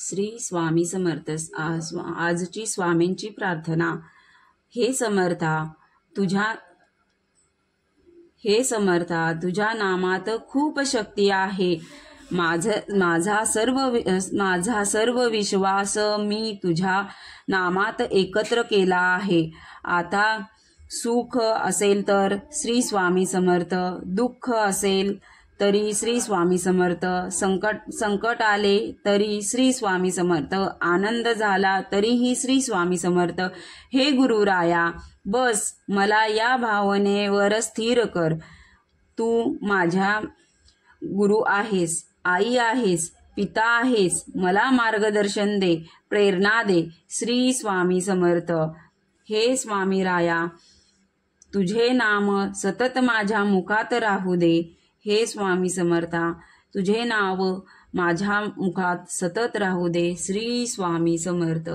श्री स्वामी समर्थ. आजची स्वामींची प्रार्थना. हे समर्था, तुझ्या नामात खूप शक्ती आहे. माझा सर्व विश्वास मी तुझ्या नामात एकत्र केला आहे. आता सुख असेल तर श्री स्वामी समर्थ, दुःख असेल तरी श्री स्वामी समर्थ, संकट आले तरी श्री स्वामी समर्थ, आनंद झाला तरीही श्री स्वामी समर्थ. हे गुरुराया, बस मला या भावनेवर स्थिर कर. तू माझ्या गुरु आहेस, आई आहेस, पिता आहेस. मला मार्गदर्शन दे, प्रेरणा दे. श्री स्वामी समर्थ. हे स्वामी राया, तुझे नाम सतत माझ्या मुखात राहू दे. हे स्वामी समर्था, तुझे नाव माझ्या मुखात सतत राहू दे. श्री स्वामी समर्थ.